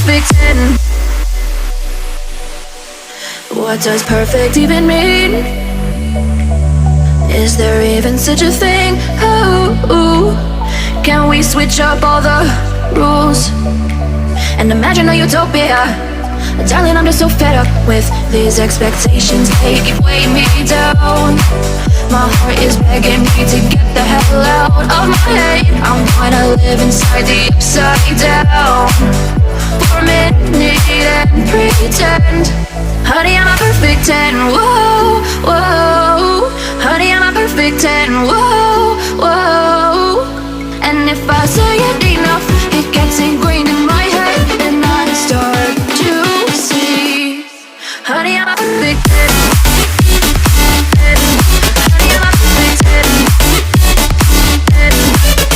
perfect 10? What does perfect even mean? Is there even such a thing? Oh, can we switch up all the rules and imagine a utopia? Darling, I'm just so fed up with these expectations. They keep weighing me down. My heart is begging me to get the hell out of my head. I'm gonna live inside the upside down for a minute and pretend. Honey, I'm a perfect 10. Whoa, whoa. Honey, I'm a perfect 10. Whoa, whoa. And if I say it enough, it gets ingrained in my head, and I start to see. Honey, I'm a perfect 10. Honey, I'm a perfect 10.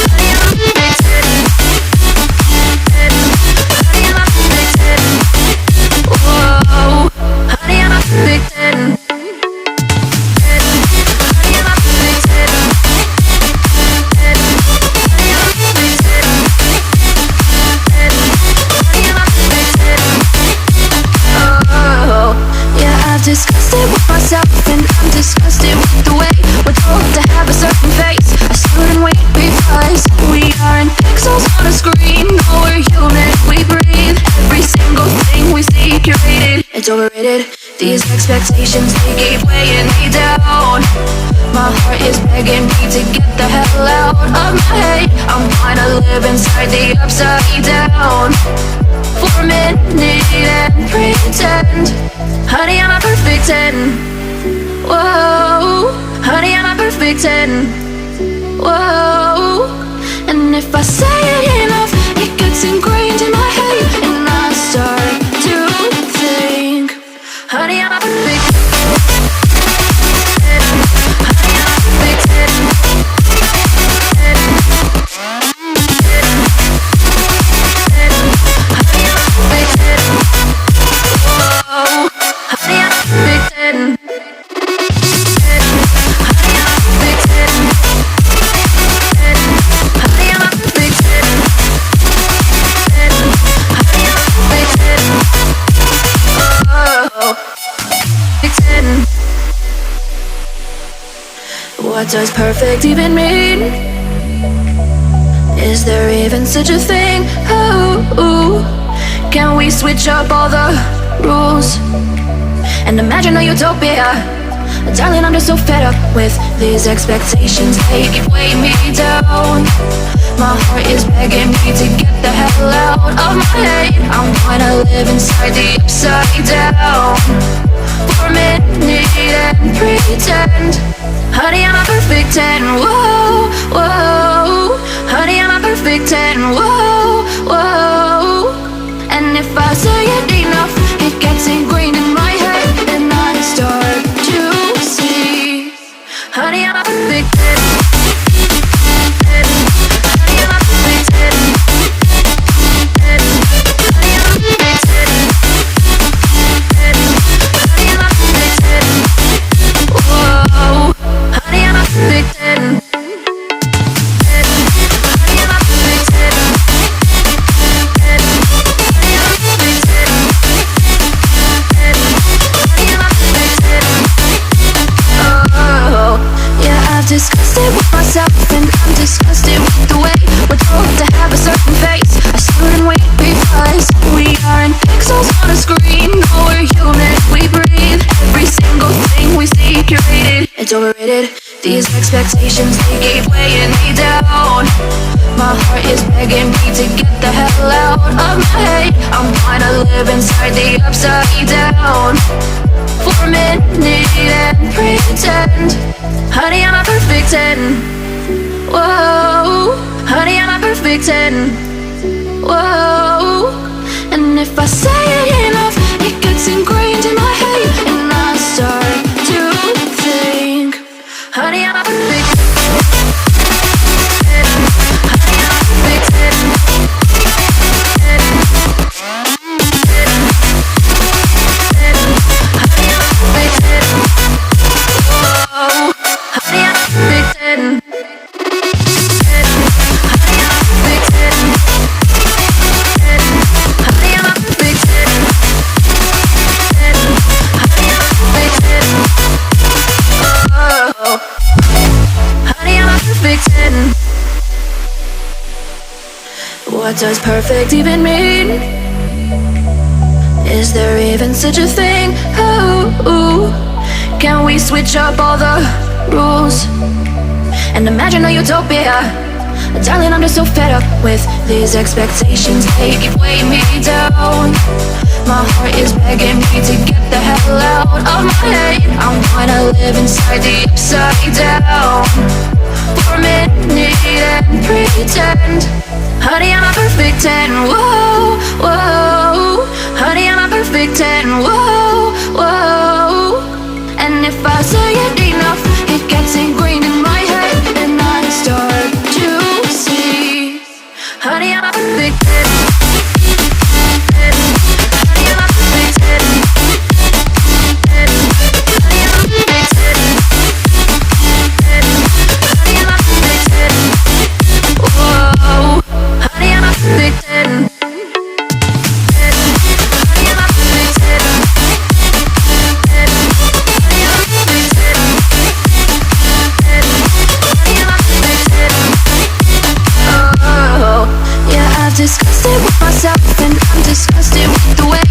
Honey, I'm a perfect 10. Honey, I'm a perfect 10. Whoa. Honey, I'm a perfect 10. Disgusted with myself and I'm disgusted with the way we're told to have a certain face. I stood and wait because we aren't pixels on a screen. No, we're human, we breathe. Every single thing we see curated. It's overrated. These expectations, they keep weighing me down. My heart is begging me to get the hell out of my head. I'm gonna live inside the upside down for a minute and pretend. Honey, I'm a perfect 10. Whoa. Honey, I'm a perfect 10. Whoa. And if I say it enough, it gets ingrained in my head, and I start to think. Honey, I'm a perfect 10. Honey, I'm a perfect 10. Honey, I'm a perfect 10. Whoa. Honey, I'm a perfect 10. Honey, I'm a perfect 10. Honey, I'm a perfect 10. Honey, I'm a perfect 10. Oh, perfect 10. What does perfect even mean? Is there even such a thing? Oh, can we switch up all the rules and imagine a utopia? Darling, I'm just so fed up with these expectations. They keep weighing me down. My heart is begging me to get the hell out of my head. I'm gonna live inside the upside down for a minute and pretend. Honey, I'm a perfect 10. Whoa, whoa. Honey, I'm a perfect 10. Whoa, whoa. And if I say it enough, it gets ingrained in my head, and I start to see. Honey, I'm a perfect 10. Honey, I'm a perfect 10. Honey, I'm a perfect 10. Honey, I'm a perfect 10. Whoa. Honey, I'm a perfect 10. Honey, I'm a perfect 10. Disgusted with myself and I'm disgusted with the way we're told to have a certain face. I stood and wait because we aren't pixels on a screen. No, we're human, we breathe. Every single thing we see curated. It's overrated. These expectations, they keep weighing me down. My heart is begging me to get the hell out of my head. I'm gonna live inside the upside down for a minute and pretend. Honey, I'm a perfect 10. Whoa. Honey, I'm a perfect 10. Whoa. And if I say it enough, it gets ingrained in my head, and I start to think. Honey, I'm a perfect 10. Honey, I'm a perfect 10. Honey, I'm a perfect 10. Whoa. Honey, I'm a perfect 10. Honey, I'm a perfect 10. What does perfect even mean? Is there even such a thing? Oh, can we switch up all the rules and imagine a utopia? Darling, I'm just so fed up with these expectations. They keep weighing me down. My heart is begging me to get the hell out of my head. I'm gonna live inside the upside down for a minute and pretend. Honey, I'm a perfect 10. Whoa, whoa. Honey, I'm a perfect 10. Whoa.